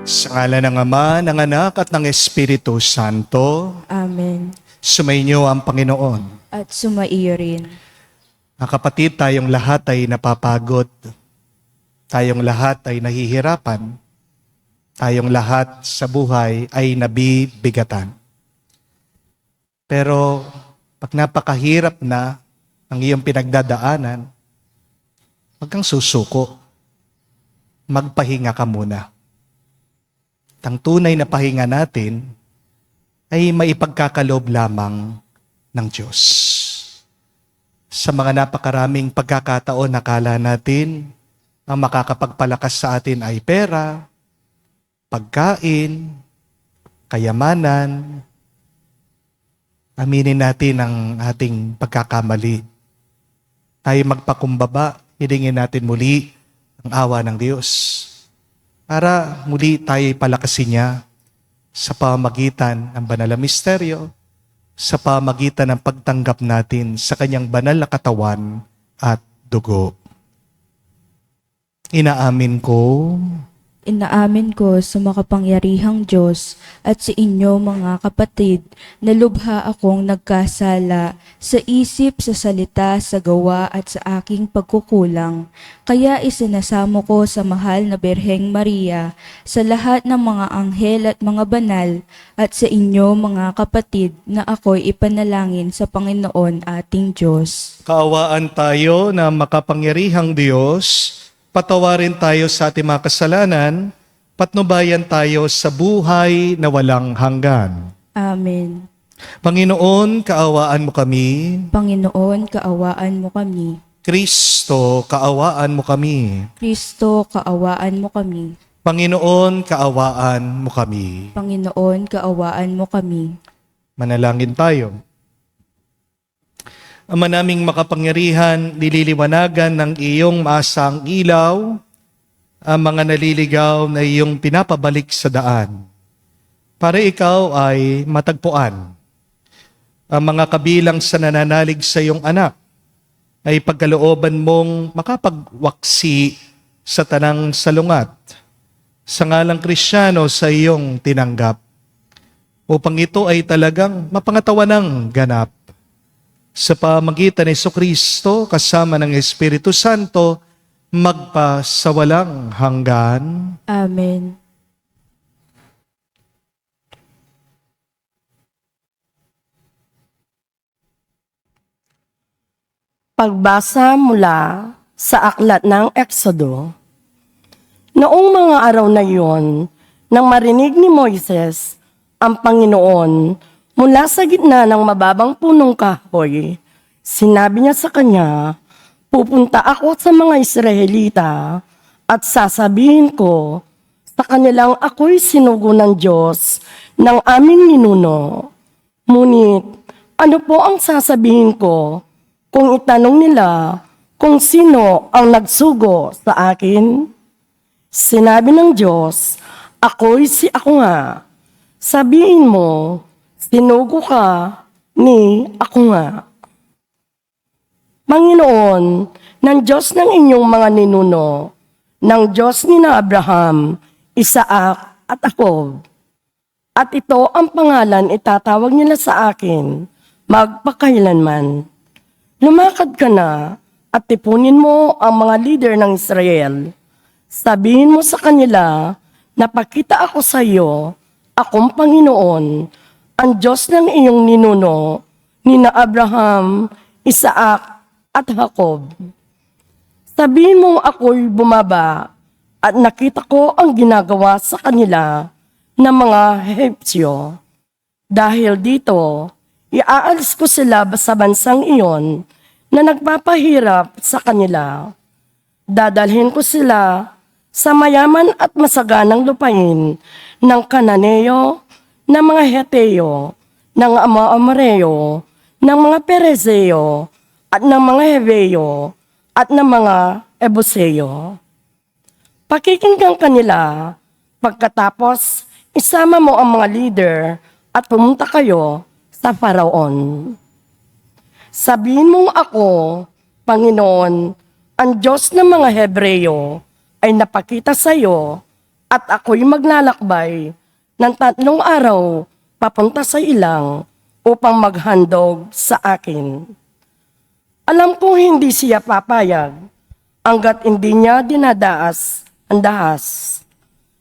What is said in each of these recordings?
Sa ngalan ng Ama, ng Anak, at ng Espiritu Santo, Amen. sumainyo ang Panginoon. At sumaiyo rin. Mga kapatid, tayong lahat ay napapagod. Tayong lahat ay nahihirapan. Tayong lahat sa buhay ay nabibigatan. Pero pag napakahirap na ang iyong pinagdadaanan, huwag kang susuko. Magpahinga ka muna. Ang tunay na pahinga natin ay maipagkakaloob lamang ng Diyos. Sa mga napakaraming pagkakataon, nakala natin ang makakapagpalakas sa atin ay pera, pagkain, kayamanan. Aminin natin ang ating pagkakamali. Tayo magpakumbaba, hilingin natin muli ang awa ng Diyos para muli tayo palakasin niya sa pamamagitan ng banal na misteryo, sa pamamagitan ng pagtanggap natin sa kanyang banal na katawan at dugo. Inaamin ko sa makapangyarihang Diyos at sa inyo mga kapatid na lubha akong nagkasala sa isip, sa salita, sa gawa at sa aking pagkukulang. Kaya isinasamo ko sa mahal na Birheng Maria, sa lahat ng mga anghel at mga banal, at sa inyo mga kapatid na ako'y ipanalangin sa Panginoon ating Diyos. Kaawaan tayo na makapangyarihang Diyos, patawarin tayo sa ating mga kasalanan, patnubayan tayo sa buhay na walang hanggan. Amen. Panginoon, kaawaan mo kami. Panginoon, kaawaan mo kami. Kristo, kaawaan mo kami. Kristo, kaawaan mo kami. Panginoon, kaawaan mo kami. Panginoon, kaawaan mo kami. Manalangin tayo. Ama naming makapangyarihan, nililiwanagan ng iyong maasang ilaw ang mga naliligaw na iyong pinapabalik sa daan para ikaw ay matagpuan. Ang mga kabilang sa nananalig sa iyong anak ay pagkalooban mong makapagwaksi sa tanang salungat sa ngalang Kristiyano sa iyong tinanggap upang ito ay talagang mapangatawan ng ganap. Sa pamagitan ni Jesucristo kasama ng Espiritu Santo, magpasawalang hanggan. Amen. Pagbasa mula sa aklat ng Exodo. Noong mga araw na iyon, nang marinig ni Moises ang Panginoon mula sa gitna ng mababang punong kahoy, sinabi niya sa kanya, "Pupunta ako sa mga Israelita at sasabihin ko sa kanilang ako'y sinugo ng Diyos ng aming ninuno. Ngunit ano po ang sasabihin ko kung itanong nila kung sino ang nagsugo sa akin?" Sinabi ng Diyos, "Ako'y si ako nga. Sabihin mo, sinugo ka ni ako nga." Panginoon, ng Diyos ng inyong mga ninuno, ng Diyos ni na Abraham, Isaac at Jacob. At ito ang pangalan itatawag nila sa akin, magpakailanman. Lumakad ka na at tipunin mo ang mga leader ng Israel. Sabihin mo sa kanila, napakita ako sa iyo, akong Panginoon, ang Diyos ng iyong ninuno, ni na Abraham, Isaac at Jacob. Sabihin mong ako'y bumaba at nakita ko ang ginagawa sa kanila ng mga Hepsyo. Dahil dito, iaalis ko sila sa bansang iyon na nagpapahirap sa kanila. Dadalhin ko sila sa mayaman at masaganang lupain ng Kananeo, ng mga Heteo, ng Amoreo, ng mga Perezeo, at ng mga Heveo, at ng mga Ebuseo. Pakikinggan kanila, pagkatapos isama mo ang mga leader at pumunta kayo sa Faraon. Sabihin mong ako, Panginoon, ang Diyos ng mga Hebreo, ay napakita sa iyo At ako'y maglalakbay ng 3 araw papunta sa ilang upang maghandog sa akin. Alam kong hindi siya papayag hanggat hindi niya dinadaas ang dahas.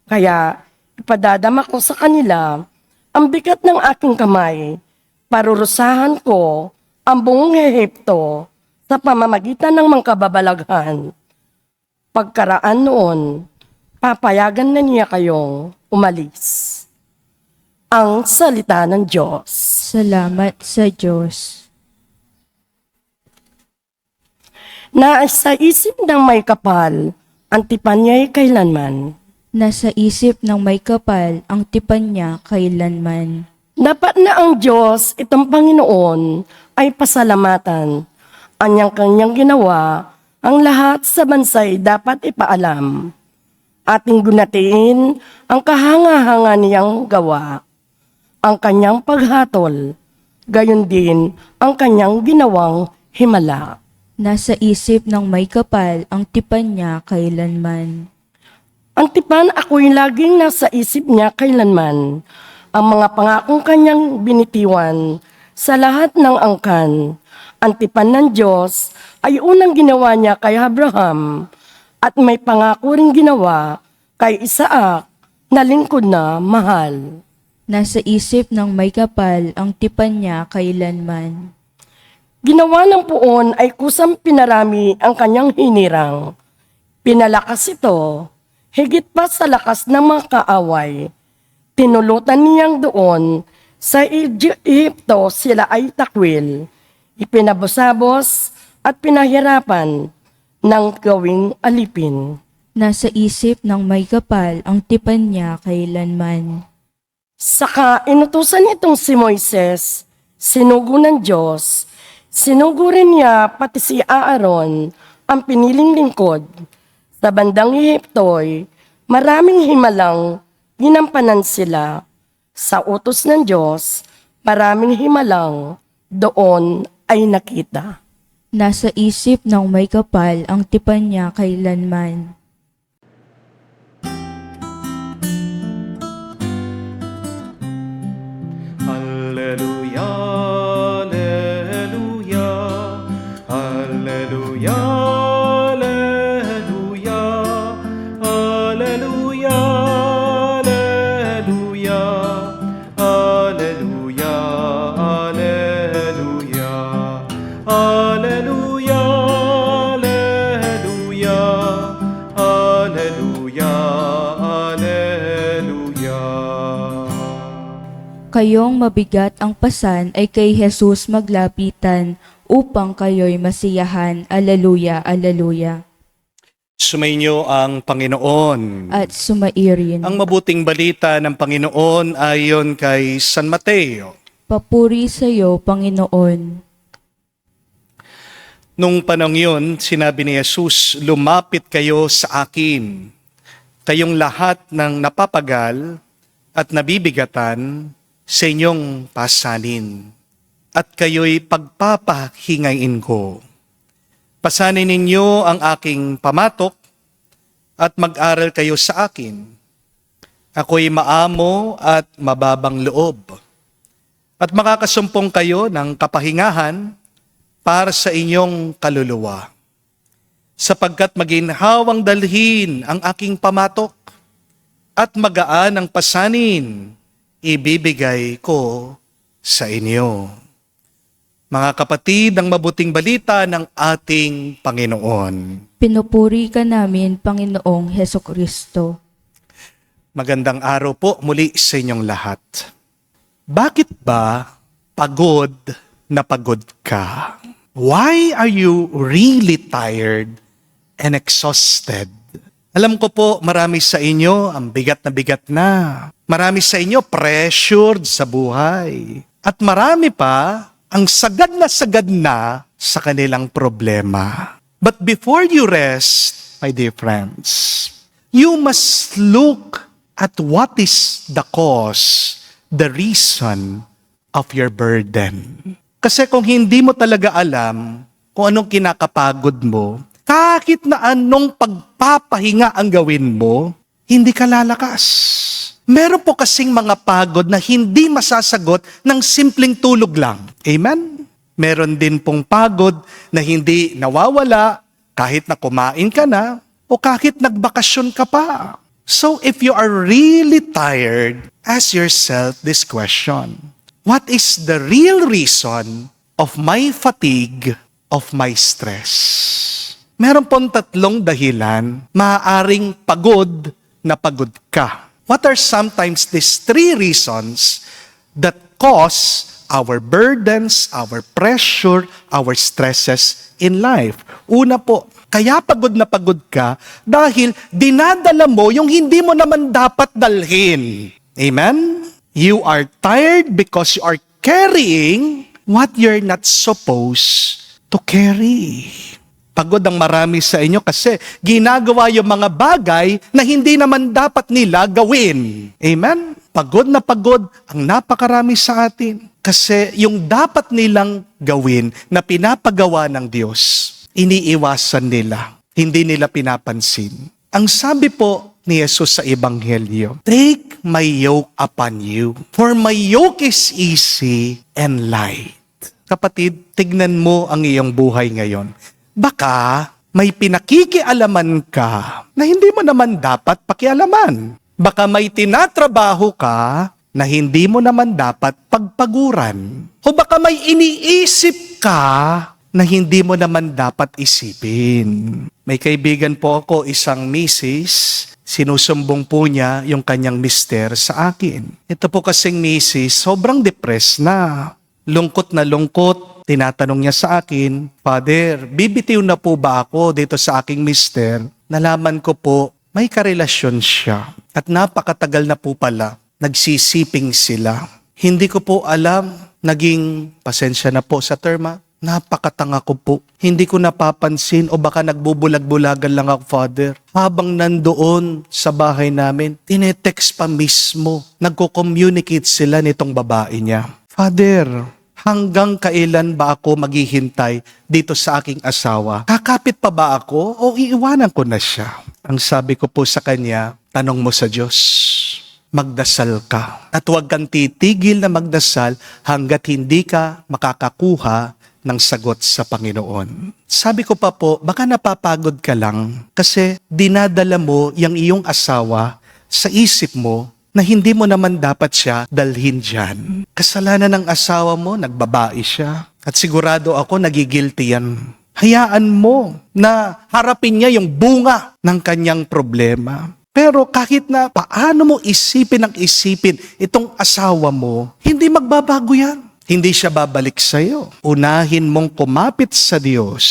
Kaya ipadadama ko sa kanila ang bigat ng aking kamay. Parurusahan ko ang buong Ehipto sa pamamagitan ng mga kababalaghan. Pagkaraan noon, papayagan na niya kayong umalis. Ang salita ng Diyos. Salamat sa Diyos. Na sa isip ng may kapal, ang tipan niya'y kailanman. Nasa isip ng may kapal ang tipan niya kailanman. Dapat na ang Diyos, itong Panginoon, ay pasalamatan. Anyang kanyang ginawa, ang lahat sa bansay dapat ipaalam. Ating gunatiin ang kahanga-hanga niyang gawa. Ang kanyang paghatol, gayon din ang kanyang ginawang himala. Nasa isip ng may kapal ang tipan niya kailanman. Ang tipan ako'y laging nasa isip niya kailanman. Ang mga pangakong kanyang binitiwan sa lahat ng angkan. Ang tipan ng Diyos ay unang ginawa niya kay Abraham at may pangako ring ginawa kay Isaac na lingkod na mahal. Nasa isip ng may kapal ang tipan niya kailanman. Ginawa ng puon ay kusang pinarami ang kanyang hinirang. Pinalakas ito, higit pa sa lakas ng mga kaaway. Tinulutan niyang doon sa Ehipto sila ay takwil. Ipinabusabos at pinahirapan ng gawing alipin. Nasa isip ng may kapal ang tipan niya kailanman. Saka inutusan itong si Moises, sinugo ng Diyos. Sinugo rin niya pati si Aaron, ang piniling lingkod. Sa bandang Ehipto'y maraming himalang ginampanan sila. Sa utos ng Diyos, maraming himalang doon ay nakita. Nasa isip ng may kapal ang tipan niya kailanman. Alleluia, alleluia, alleluia, alleluia, alleluia, alleluia, alleluia, alleluia, alleluia, alleluia, alleluia, alleluia. Kayong mabigat ang pasan ay kay Jesus maglapitan upang kayo'y masiyahan. Alleluia, alleluia. Sumainyo ang Panginoon. At sumairin. Ang mabuting balita ng Panginoon ayon kay San Mateo. Papuri sa iyo, Panginoon. Nung panahon yun, sinabi ni Jesus, lumapit kayo sa akin, kayong lahat ng napapagal at nabibigatan sa inyong pasanin, at kayo'y pagpapahingain ko. Pasanin ninyo ang aking pamatok at mag-aral kayo sa akin. Ako'y maamo at mababang loob, at makakasumpong kayo ng kapahingahan para sa inyong kaluluwa. Sapagkat maginhawang dalhin ang aking pamatok at magaan ang pasanin ibibigay ko sa inyo. Mga kapatid, ang mabuting balita ng ating Panginoon. Pinupuri ka namin, Panginoong Hesukristo. Magandang araw po muli sa inyong lahat. Bakit ba pagod na pagod ka? Why are you really tired and exhausted? Alam ko po, marami sa inyo ang bigat na bigat na. Marami sa inyo pressured sa buhay. At marami pa ang sagad na sa kanilang problema. But before you rest, my dear friends, you must look at what is the cause, the reason of your burden. Kasi kung hindi mo talaga alam kung anong kinakapagod mo, kahit na anong pagpapahinga ang gawin mo, hindi ka lalakas. Meron po kasing mga pagod na hindi masasagot ng simpleng tulog lang. Amen? Meron din pong pagod na hindi nawawala kahit na kumain ka na o kahit nagbakasyon ka pa. So if you are really tired, ask yourself this question. What is the real reason of my fatigue, of my stress? Meron pong tatlong dahilan, maaaring pagod na pagod ka. What are sometimes these three reasons that cause our burdens, our pressure, our stresses in life? Una po, kaya pagod na pagod ka dahil dinadala mo yung hindi mo naman dapat dalhin. Amen? You are tired because you are carrying what you're not supposed to carry. Pagod ang marami sa inyo kasi ginagawa yung mga bagay na hindi naman dapat nila gawin. Amen? Pagod na pagod ang napakarami sa atin kasi yung dapat nilang gawin na pinapagawa ng Diyos, iniiwasan nila, hindi nila pinapansin. Ang sabi po ni Jesus sa Ebanghelyo, "Take my yoke upon you, for my yoke is easy and light." Kapatid, tignan mo ang iyong buhay ngayon. Baka may pinakikialaman ka na hindi mo naman dapat pakialaman. Baka may tinatrabaho ka na hindi mo naman dapat pagpaguran. O baka may iniisip ka na hindi mo naman dapat isipin. May kaibigan po ako, isang misis, sinusumbong po niya yung kanyang mister sa akin. Ito po kasing misis, sobrang depressed na. Lungkot na lungkot. Tinatanong niya sa akin, "Father, bibitiw na po ba ako dito sa aking mister?" Nalaman ko po, may karelasyon siya. At napakatagal na po pala, nagsisiping sila. Hindi ko po alam, naging, pasensya na po sa terma, napakatanga ko po. Hindi ko napapansin o baka nagbubulag-bulagan lang ako, Father. Habang nandoon sa bahay namin, tinetext pa mismo. Nagko-communicate sila nitong babae niya. "Father, hanggang kailan ba ako maghihintay dito sa aking asawa? Kakapit pa ba ako o iiwanan ko na siya?" Ang sabi ko po sa kanya, tanong mo sa Diyos. Magdasal ka. At huwag kang titigil na magdasal hanggat hindi ka makakakuha ng sagot sa Panginoon. Sabi ko pa po, baka napapagod ka lang kasi dinadala mo yung iyong asawa sa isip mo na hindi mo naman dapat siya dalhin dyan. Kasalanan ng asawa mo, nagbabae siya. At sigurado ako, nagigilty yan. Hayaan mo na harapin niya yung bunga ng kanyang problema. Pero kahit na paano mo isipin ang isipin itong asawa mo, hindi magbabago yan. Hindi siya babalik sa'yo. Unahin mong kumapit sa Diyos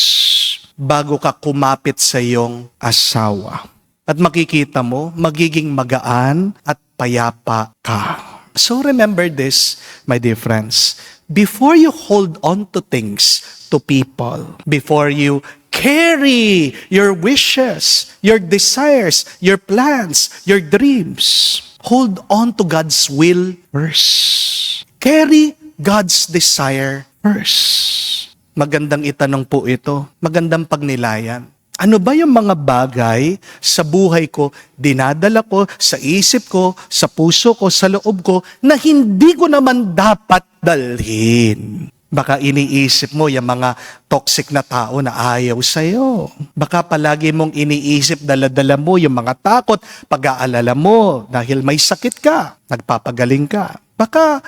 bago ka kumapit sa iyong asawa. At makikita mo, magiging magaan at payapa ka. So remember this, my dear friends. Before you hold on to things, to people, before you carry your wishes, your desires, your plans, your dreams, hold on to God's will first. Carry God's desire first. Magandang itanong po ito. Magandang pagnilayan. Ano ba yung mga bagay sa buhay ko, dinadala ko, sa isip ko, sa puso ko, sa loob ko, na hindi ko naman dapat dalhin? Baka iniisip mo yung mga toxic na tao na ayaw sa'yo. Baka palagi mong iniisip, dala-dala mo yung mga takot, pag-aalala mo dahil may sakit ka, nagpapagaling ka. Baka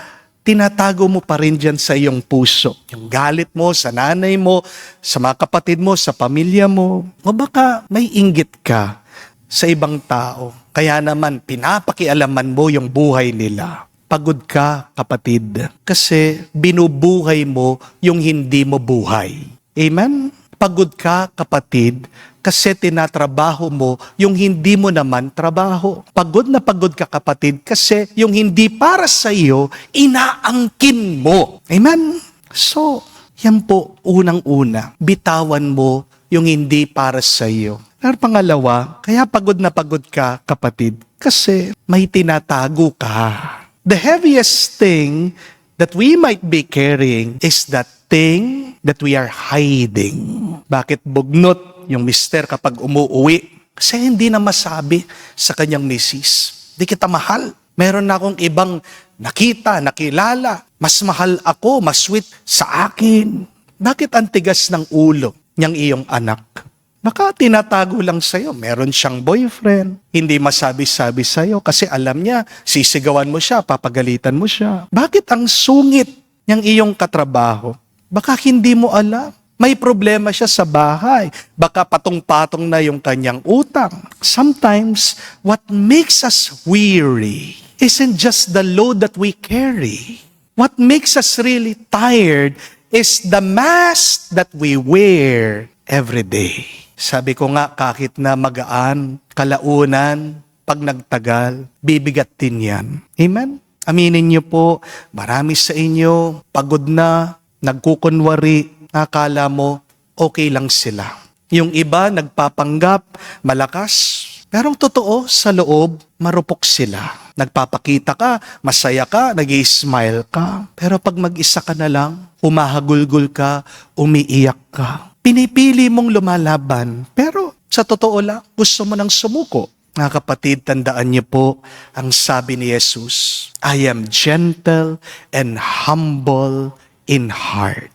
tinatago mo pa rin dyan sa iyong puso. Yung galit mo sa nanay mo, sa mga kapatid mo, sa pamilya mo. O baka may inggit ka sa ibang tao. Kaya naman pinapakialaman mo yung buhay nila. Pagod ka, kapatid, kasi binubuhay mo yung hindi mo buhay. Amen? Pagod ka, kapatid, kasi tinatrabaho mo yung hindi mo naman trabaho. Pagod na pagod ka, kapatid, kasi yung hindi para sa iyo, inaangkin mo. Amen? So, yan po, unang-una, bitawan mo yung hindi para sa iyo. Pero pangalawa, kaya pagod na pagod ka, kapatid, kasi may tinatago ka. The heaviest thing that we might be carrying is that thing that we are hiding. Bakit bugnot yung mister kapag umuuwi? Kasi hindi na masabi sa kanyang misis, di kita mahal. Meron na akong ibang nakita, nakilala. Mas mahal ako, mas sweet sa akin. Bakit ang tigas ng ulo niyang iyong anak? Baka tinatago lang sa'yo. Meron siyang boyfriend. Hindi masabi-sabi sa'yo kasi alam niya, sisigawan mo siya, papagalitan mo siya. Bakit ang sungit niyang iyong katrabaho? Baka hindi mo alam. May problema siya sa bahay. Baka patong-patong na yung kanyang utang. Sometimes, what makes us weary isn't just the load that we carry. What makes us really tired is the mask that we wear every day. Sabi ko nga, kahit na magaan, kalaunan, pag nagtagal, bibigat din yan. Amen? Aminin niyo po, marami sa inyo, pagod na, nagkukunwari, akala mo, okay lang sila. Yung iba, nagpapanggap, malakas, pero ang totoo, sa loob, marupok sila. Nagpapakita ka, masaya ka, nag-i-smile ka. Pero pag mag-isa ka na lang, humahagulgul ka, umiiyak ka. Pinipili mong lumalaban, pero sa totoo lang, gusto mo nang sumuko. Mga kapatid, tandaan niyo po ang sabi ni Jesus, I am gentle and humble in heart.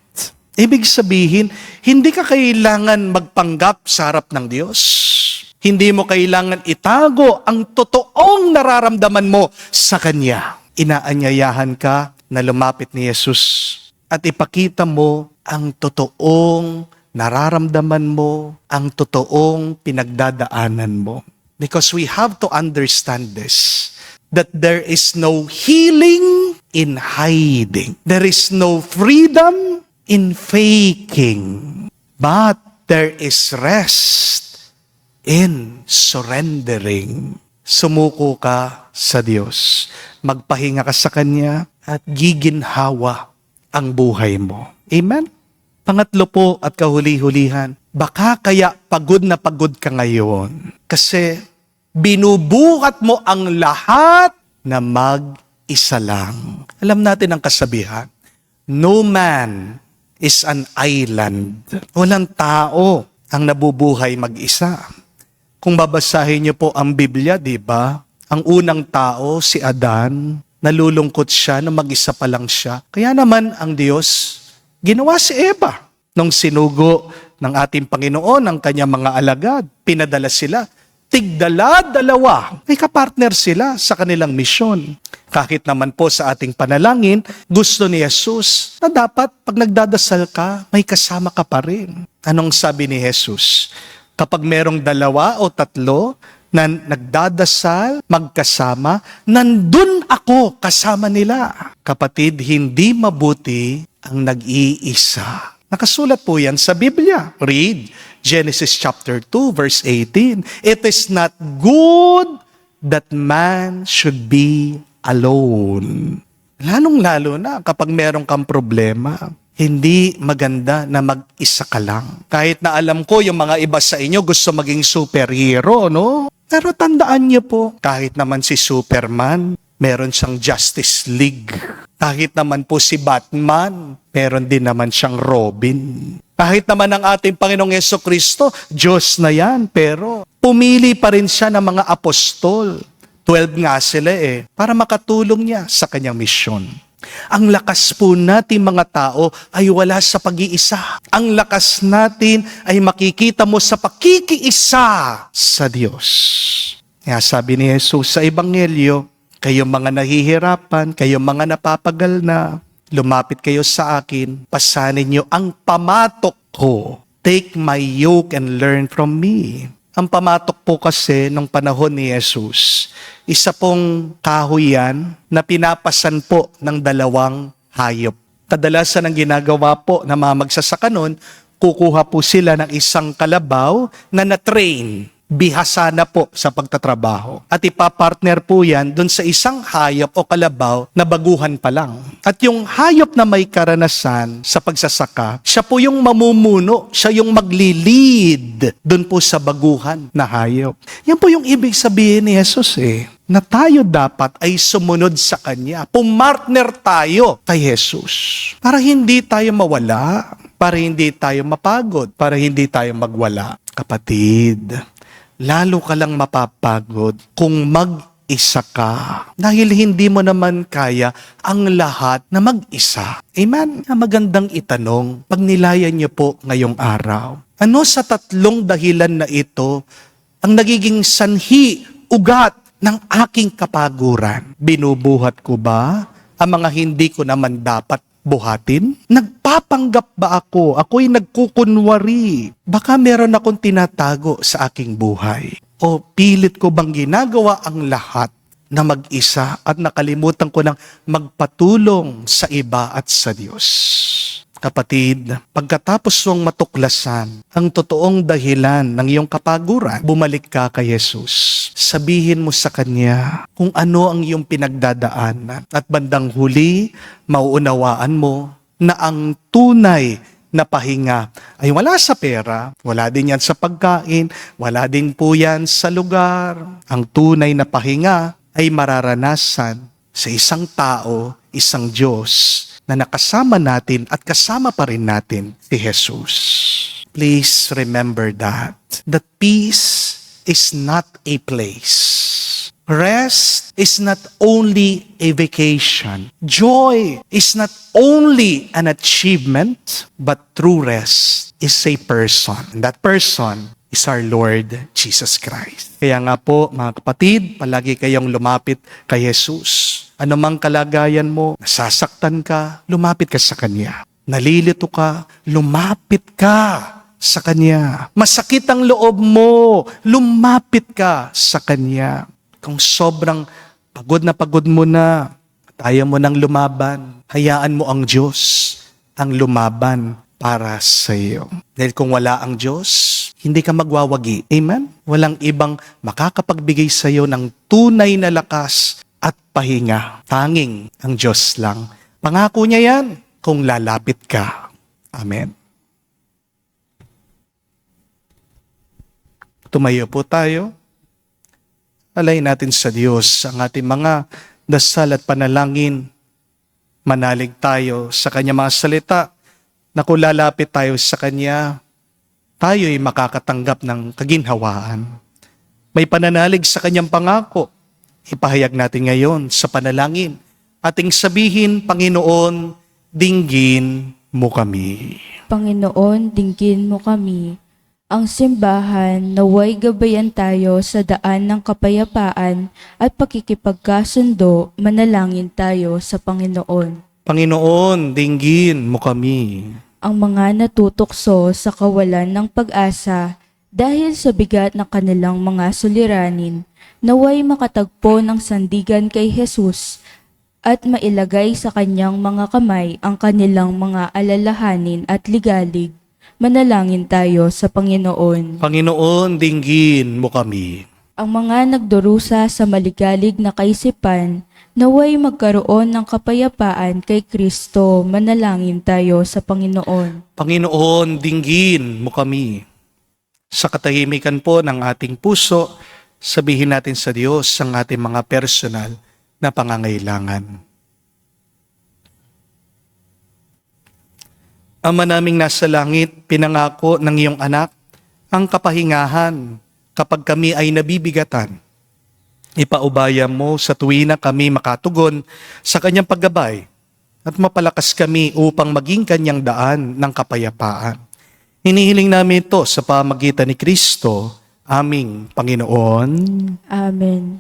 Ibig sabihin, hindi ka kailangan magpanggap sa harap ng Diyos. Hindi mo kailangan itago ang totoong nararamdaman mo sa Kanya. Inaanyayahan ka na lumapit ni Jesus at ipakita mo ang totoong nararamdaman mo, ang totoong pinagdadaanan mo. Because we have to understand this, that there is no healing in hiding. There is no freedom in faking, but there is rest in surrendering. Sumuko ka sa Diyos. Magpahinga ka sa Kanya at giginhawa ang buhay mo. Amen? Pangatlo po at kahuli-hulihan, baka kaya pagod na pagod ka ngayon kasi binubuhat mo ang lahat na mag-isa lang. Alam natin ang kasabihan, no man is an island. Walang tao ang nabubuhay mag-isa. Kung babasahin niyo po ang Biblia, di ba? Ang unang tao, si Adan, nalulungkot siya na mag-isa pa lang siya. Kaya naman ang Diyos, ginawa si Eva. Nung sinugo ng ating Panginoon ang kanyang mga alagad, pinadala sila. Tigdala-dalawa. May kapartner sila sa kanilang misyon. Kahit naman po sa ating panalangin, gusto ni Jesus na dapat pag nagdadasal ka, may kasama ka pa rin. Anong sabi ni Jesus? Kapag merong 2 o 3 na nagdadasal, magkasama, nandun ako kasama nila. Kapatid, hindi mabuti ang nag-iisa. Nakasulat po yan sa Biblia. Read Genesis chapter 2 verse 18. It is not good that man should be alone. Lalong-lalo na kapag meron kang problema, hindi maganda na mag-isa ka lang. Kahit na alam ko yung mga iba sa inyo gusto maging superhero, no? Pero tandaan niyo po, kahit naman si Superman, meron siyang Justice League. Kahit naman po si Batman, meron din naman siyang Robin. Kahit naman ang ating Panginoong Jesucristo, Diyos na yan, pero pumili pa rin siya ng mga apostol. 12 nga sila para makatulong niya sa kanyang misyon. Ang lakas po natin mga tao ay wala sa pag-iisa. Ang lakas natin ay makikita mo sa pakikiisa sa Diyos. Kaya sabi ni Jesus sa Ebanghelyo, kayong mga nahihirapan, kayong mga napapagal na, lumapit kayo sa akin, pasanin niyo ang pamatok ko. Take my yoke and learn from me. Ang pamatok po kasi nung panahon ni Jesus, isa pong kahoy yan na pinapasan po ng 2 hayop. Kadalasan ang ginagawa po na mga magsasaka nun, kukuha po sila ng isang kalabaw na na-train. Bihasa na po sa pagtatrabaho. At ipapartner po yan dun sa isang hayop o kalabaw na baguhan pa lang. At yung hayop na may karanasan sa pagsasaka, siya po yung mamumuno, siya yung magli-lead dun po sa baguhan na hayop. Yan po yung ibig sabihin ni Jesus na tayo dapat ay sumunod sa Kanya. Pumartner tayo kay Jesus. Para hindi tayo mawala, para hindi tayo mapagod, para hindi tayo magwala. Kapatid, lalo ka lang mapapagod kung mag-isa ka. Dahil hindi mo naman kaya ang lahat na mag-isa. Amen? Magandang itanong, pag nilayan niyo po ngayong araw, ano sa tatlong dahilan na ito ang nagiging sanhi, ugat ng aking kapaguran? Binubuhat ko ba ang mga hindi ko naman dapat buhatin? Nagpapanggap ba ako? Ako'y nagkukunwari. Baka meron akong tinatago sa aking buhay. O pilit ko bang ginagawa ang lahat na mag-isa at nakalimutan ko ng magpatulong sa iba at sa Diyos? Kapatid, pagkatapos mong matuklasan ang totoong dahilan ng iyong kapaguran, bumalik ka kay Jesus. Sabihin mo sa Kanya kung ano ang iyong pinagdadaanan. At bandang huli, mauunawaan mo na ang tunay na pahinga ay wala sa pera, wala din yan sa pagkain, wala din po yan sa lugar. Ang tunay na pahinga ay mararanasan sa isang tao, isang Diyos, na nakasama natin at kasama pa rin natin si Jesus. Please remember that peace is not a place. Rest is not only a vacation. Joy is not only an achievement, but true rest is a person. And that person is our Lord Jesus Christ. Kaya nga po, mga kapatid, palagi kayong lumapit kay Jesus. Anumang kalagayan mo, nasasaktan ka, lumapit ka sa Kanya. Nalilito ka, lumapit ka sa Kanya. Masakit ang loob mo, lumapit ka sa Kanya. Kung sobrang pagod mo na, at ayaw mo nang lumaban, hayaan mo ang Diyos ang lumaban para sa iyo. Dahil kung wala ang Diyos, hindi ka magwawagi. Amen? Walang ibang makakapagbigay sa iyo ng tunay na lakas at pahinga. Tanging ang Diyos lang. Pangako niya yan kung lalapit ka. Amen. Tumayo po tayo. Alayin natin sa Diyos ang ating mga dasal at panalangin. Manalig tayo sa Kanya mga salita na kung lalapit tayo sa Kanya, tayo'y makakatanggap ng kaginhawaan. May pananalig sa Kanyang pangako. Ipahayag natin ngayon sa panalangin. Ating sabihin, Panginoon, dinggin mo kami. Panginoon, dinggin mo kami. Ang simbahan naway gabayan tayo sa daan ng kapayapaan at pakikipagkasundo, manalangin tayo sa Panginoon. Panginoon, dinggin mo kami. Ang mga natutokso sa kawalan ng pag-asa dahil sa bigat ng kanilang mga suliranin, naway makatagpo ng sandigan kay Jesus at mailagay sa Kanyang mga kamay ang kanilang mga alalahanin at ligalig. Manalangin tayo sa Panginoon. Panginoon, dinggin mo kami. Ang mga nagdurusa sa maligalig na kaisipan, naway magkaroon ng kapayapaan kay Kristo. Manalangin tayo sa Panginoon. Panginoon, dinggin mo kami. Sa katahimikan po ng ating puso, sabihin natin sa Diyos ang ating mga personal na pangangailangan. Ama naming nasa langit, pinangako ng iyong anak ang kapahingahan kapag kami ay nabibigatan. Ipaubaya mo sa tuwi na kami makatugon sa kanyang paggabay at mapalakas kami upang maging kanyang daan ng kapayapaan. Hinihiling namin ito sa pamagitan ni Kristo, aming Panginoon. Amen.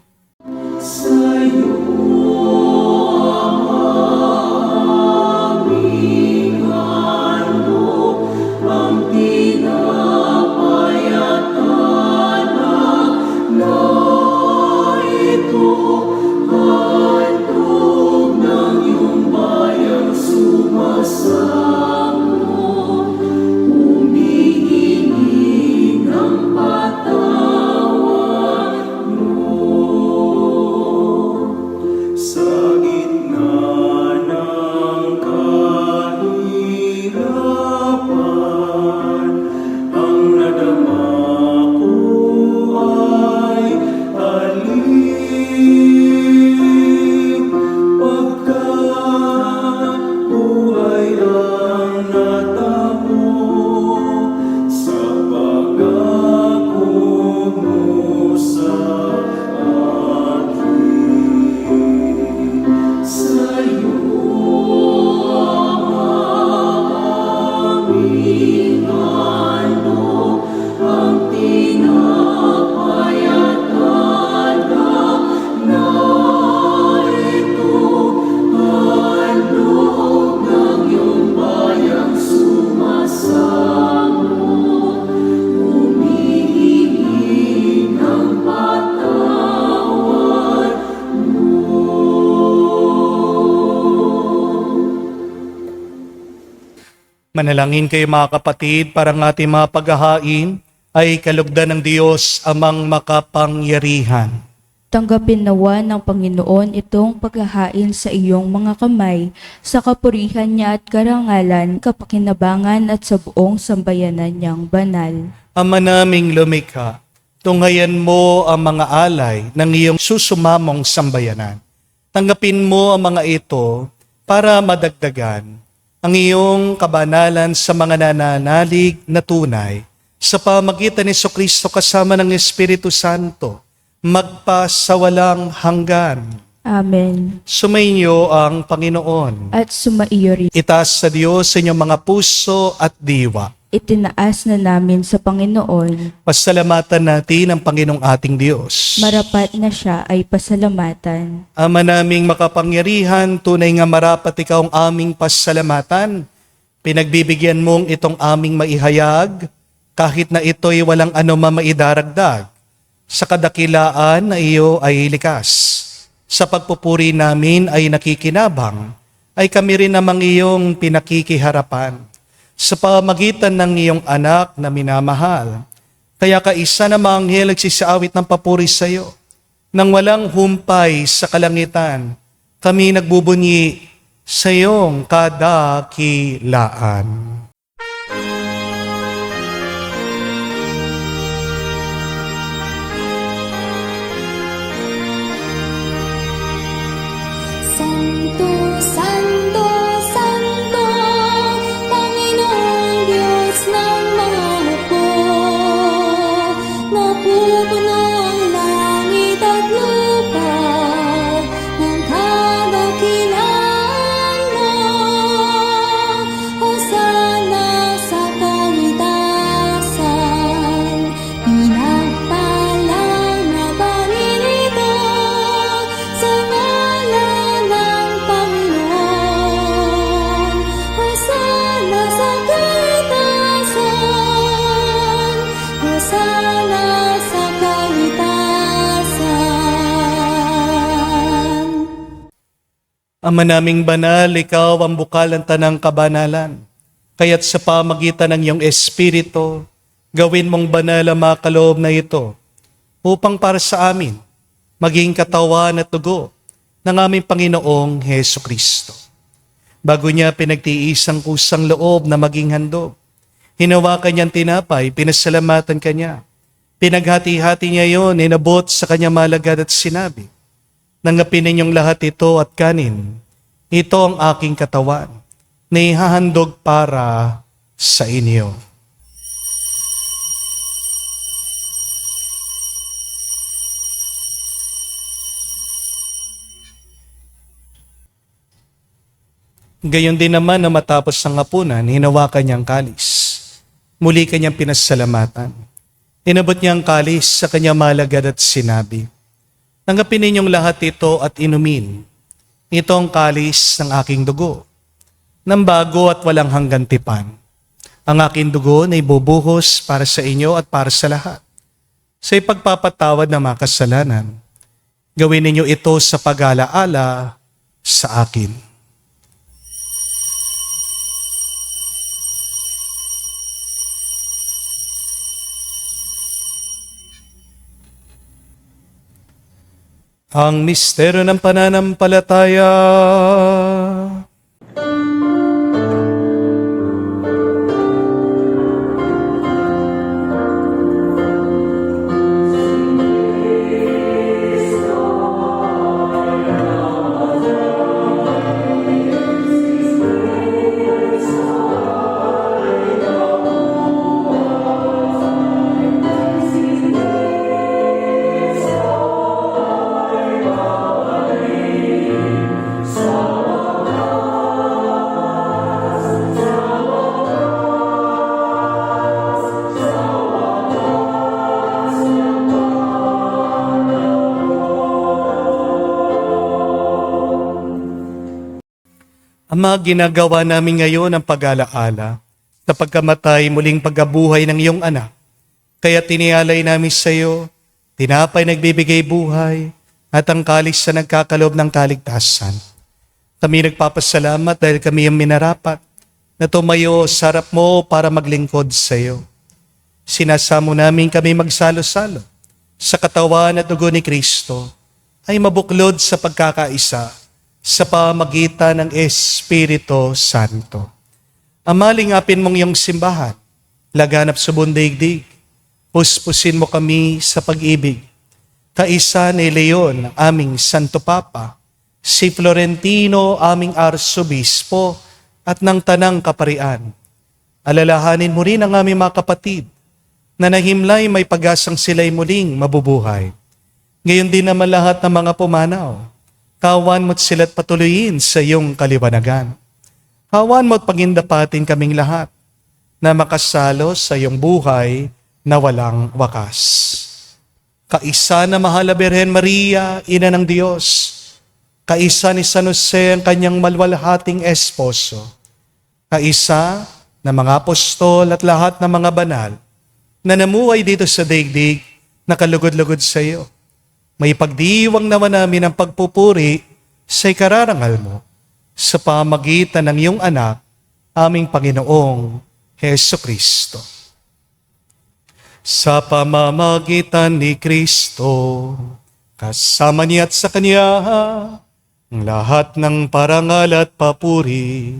Manalangin kayo mga kapatid para ang ating mga paghahain ay kalugdan ng Diyos amang makapangyarihan. Tanggapin nawa ng Panginoon itong paghahain sa iyong mga kamay, sa kapurihan niya at karangalan, kapakinabangan at sa buong sambayanan niyang banal. Ama naming lumikha, tunghayan mo ang mga alay ng iyong susumamong sambayanan. Tanggapin mo ang mga ito para madagdagan ang iyong kabanalan sa mga nananalig na tunay sa pamagitan ni Jesucristo kasama ng Espiritu Santo, magpa sa walang hanggan. Amen. Sumainyo ang Panginoon. At sumaiyo rin. Itaas sa Diyos sa inyong mga puso at diwa. Itinaas na namin sa Panginoon. Pasalamatan natin ang Panginoong ating Diyos. Marapat na siya ay pasalamatan. Ama naming makapangyarihan, tunay nga marapat ikaw ang aming pasalamatan. Pinagbibigyan mong itong aming maihayag, kahit na ito'y walang anumang maidaragdag. Sa kadakilaan na iyo ay likas. Sa pagpupuri namin ay nakikinabang, ay kami rin namang iyong pinakikiharapan sa pamagitan ng iyong anak na minamahal. Kaya kaisa na mga anghel nagsisiawit ng papuri sa iyo. Nang walang humpay sa kalangitan, kami nagbubunyi sa iyong kadakilaan. Santo, Santo, Santo, Panginoong Diyos ng mga hukbo. Napupuno ang langit at lupa ng kadakilaan mo. Hosana sa kaitasan, pinagpalang na paninito sa ngalan ng Panginoon. Hosana sa kaitasan, Hosana sa kaitasan. Ama naming banal, ikaw ang bukal ng tanang kabanalan. Kaya't sa pamagitan ng iyong Espiritu, gawin mong banal ang mga kaloob na ito, upang para sa amin, maging katawan at dugo ng aming Panginoong Heso Kristo. Bago niya pinagtiis ang kusang loob na maging handog, hinawakan niyang tinapay, pinasalamatan kanya. Pinaghati-hati niya yon, inabot sa kanyang malagad at sinabi, "Nanggapin ninyong lahat ito at kanin. Ito ang aking katawan, na ihahandog para sa inyo." Gayon din naman na matapos ang hapunan, hinawakan niyang kalis. Muli kanyang pinasalamatan. Inabot niya ang kalis sa kanyang malagad at sinabi, "Tanggapin ninyong lahat ito at inumin. Ito ang kalis ng aking dugo, ng bago at walang hanggang tipan. Ang aking dugo na ibubuhos para sa inyo at para sa lahat. Sa ipagpapatawad ng mga kasalanan, gawin ninyo ito sa pag-alaala sa akin." Ang misteryo ng pananampalataya. Ama, ginagawa namin ngayon ang pag-alaala sa pagkamatay muling pagkabuhay ng iyong anak. Kaya tinialay namin sa iyo, tinapay nagbibigay buhay at ang kalis sa nagkakalob ng kaligtasan. Kami nagpapasalamat dahil kami ang minarapat na tumayo sa harap mo para maglingkod sa iyo. Sinasamo namin kami magsalo-salo sa katawan at dugo ni Kristo ay mabuklod sa pagkakaisa sa pamagitan ng Espiritu Santo. Amalingapin mong iyong simbahan, laganap sa buong daigdig, puspusin mo kami sa pag-ibig. Kaisa ni Leon, aming Santo Papa, si Florentino, aming Arsobispo, at ng Tanang Kaparian. Alalahanin mo rin ang aming mga kapatid na nahimlay may pag-asang sila'y muling mabubuhay. Ngayon din naman lahat ng mga pumanaw, kawan mo't sila't patuloyin sa iyong kaliwanagan. Kawan mo't pagindapatin kaming lahat na makasalo sa iyong buhay na walang wakas. Kaisa na mahal na Birhen Maria, Ina ng Diyos, kaisa ni San Jose ang kanyang malwalhating esposo, kaisa na mga apostol at lahat ng mga banal na namuhay dito sa daigdig na kalugod-lugod sa iyo. May pagdiwang naman namin ang pagpupuri sa ikararangal mo sa pamagitan ng iyong anak, aming Panginoong Heso Kristo. Sa pamamagitan ni Kristo, kasama niya at sa Kanya, ang lahat ng parangal at papuri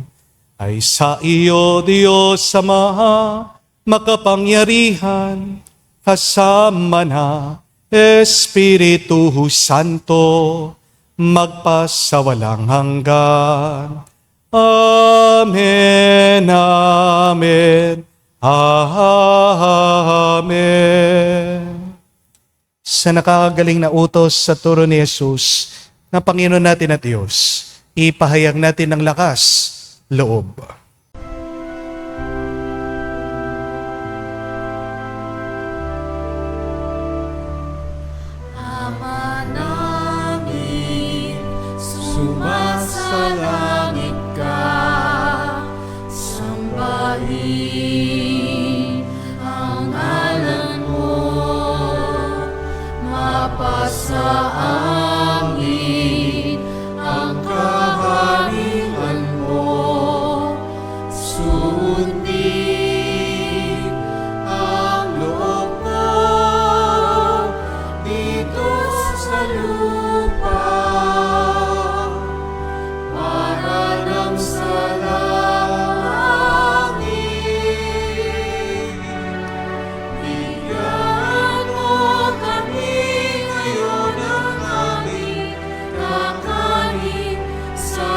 ay sa iyo, Diyos Ama, makapangyarihan, kasama na Espiritu Santo, magpasawalang hanggan. Amen, amen, amen. Sa nakakagaling na utos sa turo ni Jesus na Panginoon natin at Diyos, ipahayag natin ng lakas, loob. Ama namin, sumasalangit ka, sambahin ang ngalan mo, mapasa amin ang kaharian mo, sundin ang loob mo dito sa lupa para nang sa langit. Bigyan mo kami ngayon ng aming kakanin sa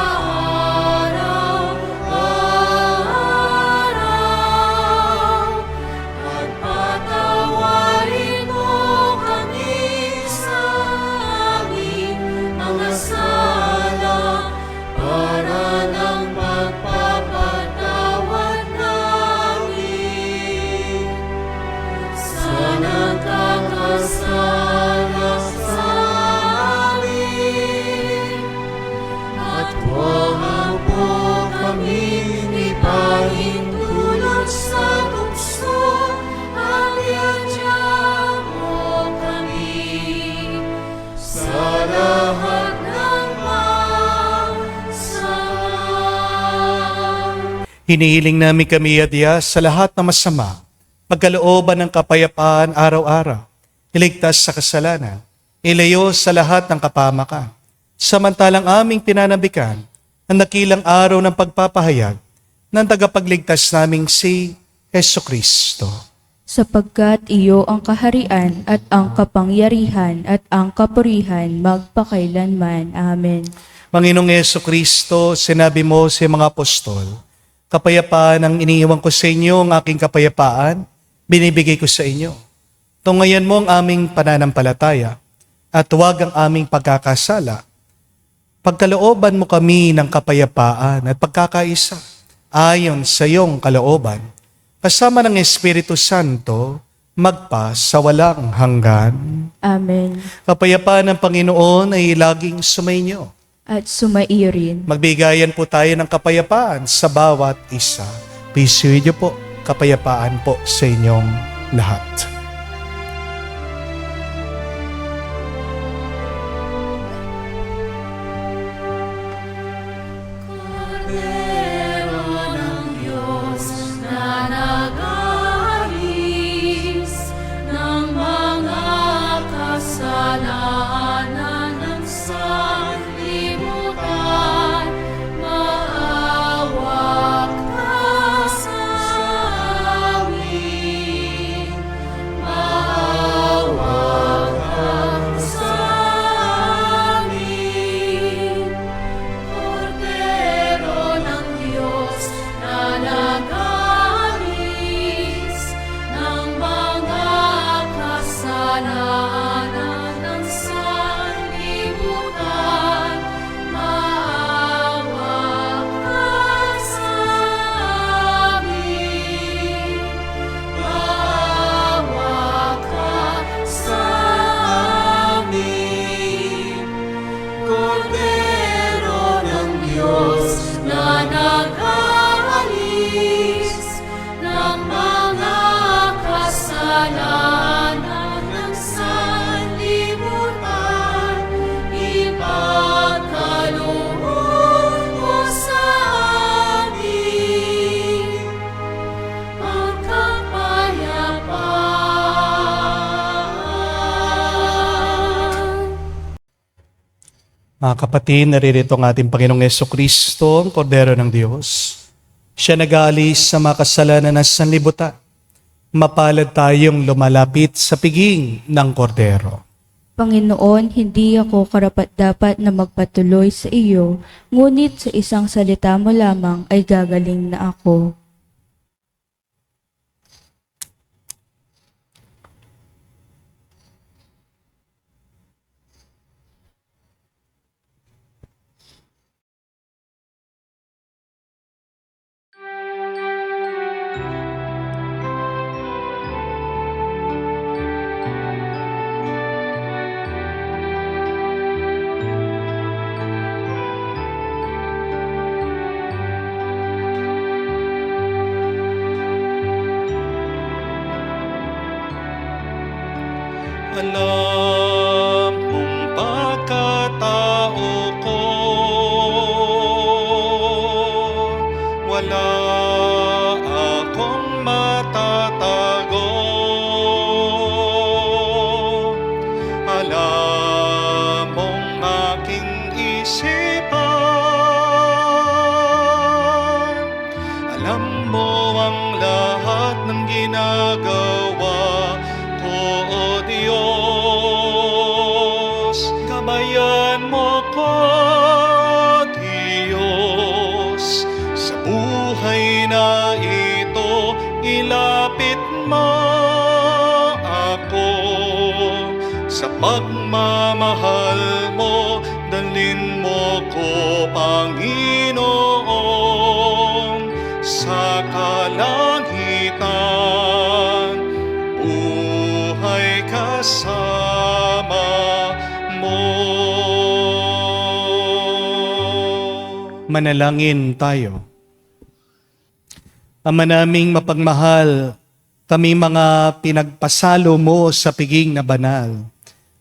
araw-araw, at patawarin mo kami sa aming mga sala para ng pagpapatawad namin sa nagkakasala sa amin. At huwag mo kaming ipahintulot sa tukso, at iadya mo kami sa lahat ng masama. Hinihiling namin kami, Adya, sa lahat ng masama, magkalooban ng kapayapaan araw-araw, iligtas sa kasalanan, ilayo sa lahat ng kapamakan. Samantalang aming pinanabikan ang nakilang araw ng pagpapahayag ng tagapagligtas naming si Heso Kristo. Sapagkat iyo ang kaharian at ang kapangyarihan at ang kapurihan magpakailanman. Amen. Panginoong Heso Kristo, sinabi mo sa mga apostol, kapayapaan ang iniiwan ko sa inyo, ang aking kapayapaan, binibigay ko sa inyo. Tungayan mo ang aming pananampalataya at huwag ang aming pagkakasala. Pagkalooban mo kami ng kapayapaan at pagkakaisa ayon sa iyong kalooban, kasama ng Espiritu Santo, magpa sa walang hanggan. Amen. Kapayapaan ng Panginoon ay laging sumainyo. At sumaiyo rin. Magbigayan po tayo ng kapayapaan sa bawat isa. Pisuyo po, kapayapaan po sa inyong lahat. Cordero ng Diyos, Diyos na nag-aalis ng mga kasalanan ng sanlibutan. Ipagkaloob mo sa amin ang kapayapaan. Mga kapatid, naririto ang ating Panginoong Jesucristo, ang Kordero ng Diyos. Siya nag-aalis sa mga kasalanan ng sanlibutan. Mapalad tayong lumalapit sa piging ng Kordero. Panginoon, hindi ako karapat-dapat na magpatuloy sa iyo, ngunit sa isang salita mo lamang ay gagaling na ako. Alam kong pagkatao ko, wala akong matatago. Alam mong aking isipan, alam mo ang lahat ng ginagawa ko, O Diyos. Gamayan mo ko, Diyos, sa buhay na ito. Ilapit mo ako sa pagmamahal mo. Dalhin mo ko, Panginoon, sa kalangitan. Buhay kasama mo. Manalangin tayo. Ama naming mapagmahal, kami mga pinagpasalo mo sa piging na banal,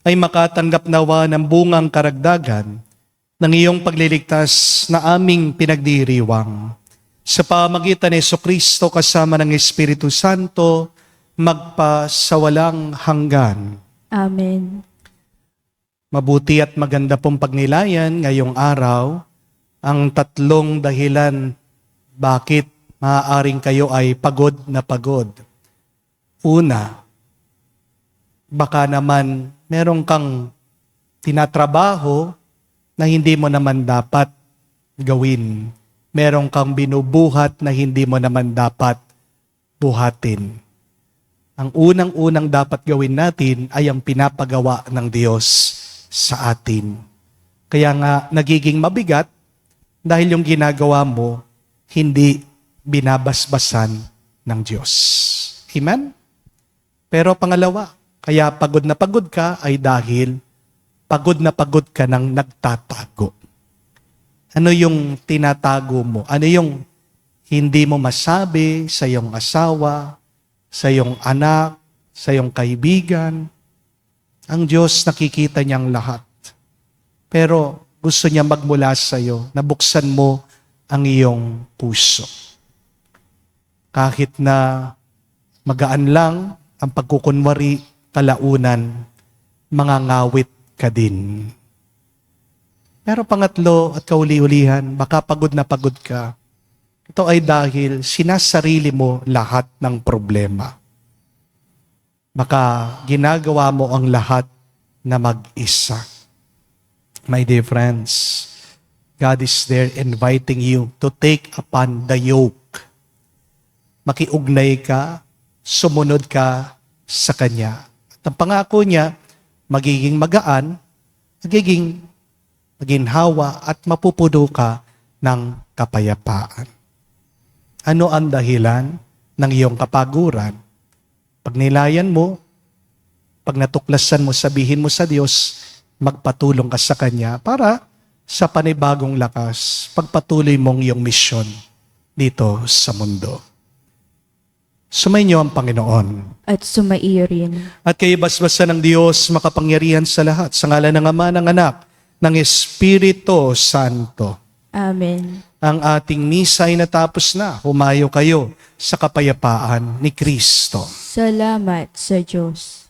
ay makatanggap nawa ng bungang karagdagan ng iyong pagliligtas na aming pinagdiriwang. Sa pamagitan ni Jesucristo kasama ng Espiritu Santo, magpasawalang hanggan. Amen. Mabuti at maganda pong pagnilayan ngayong araw ang tatlong dahilan bakit maaaring kayo ay pagod na pagod. Una, baka naman meron kang tinatrabaho na hindi mo naman dapat gawin. Meron kang binubuhat na hindi mo naman dapat buhatin. Ang unang-unang dapat gawin natin ay ang pinapagawa ng Diyos sa atin. Kaya nga nagiging mabigat dahil yung ginagawa mo hindi binabasbasan ng Diyos. Amen? Pero pangalawa, kaya pagod na pagod ka ay dahil pagod na pagod ka ng nagtatago. Ano yung tinatago mo? Ano yung hindi mo masabi sa iyong asawa, sa iyong anak, sa iyong kaibigan? Ang Diyos nakikita niyang lahat. Pero gusto niya magmula sa iyo, nabuksan mo ang iyong puso. Kahit na magaan lang ang pagkukunwari, talaunan, mangangawit ka din. Pero pangatlo at kauli-ulihan, baka pagod na pagod ka. Ito ay dahil sinasarili mo lahat ng problema. Baka ginagawa mo ang lahat na mag-isa. My dear friends, God is there inviting you to take upon the yoke. Makiugnay ka, sumunod ka sa Kanya. At ang pangako niya, magiging magaan, magiging maginhawa at mapupuno ka ng kapayapaan. Ano ang dahilan ng iyong kapaguran? Pag nilayan mo, pag natuklasan mo, sabihin mo sa Diyos, magpatulong ka sa Kanya para sa panibagong lakas, pagpatuloy mong iyong misyon dito sa mundo. Sumainyo ang Panginoon. At sumairin. At kayo basbasan ng Diyos makapangyarihan sa lahat, sa ngalan ng Ama, ng Anak, ng Espiritu Santo. Amen. Ang ating misa ay natapos na. Humayo kayo sa kapayapaan ni Kristo. Salamat sa Diyos.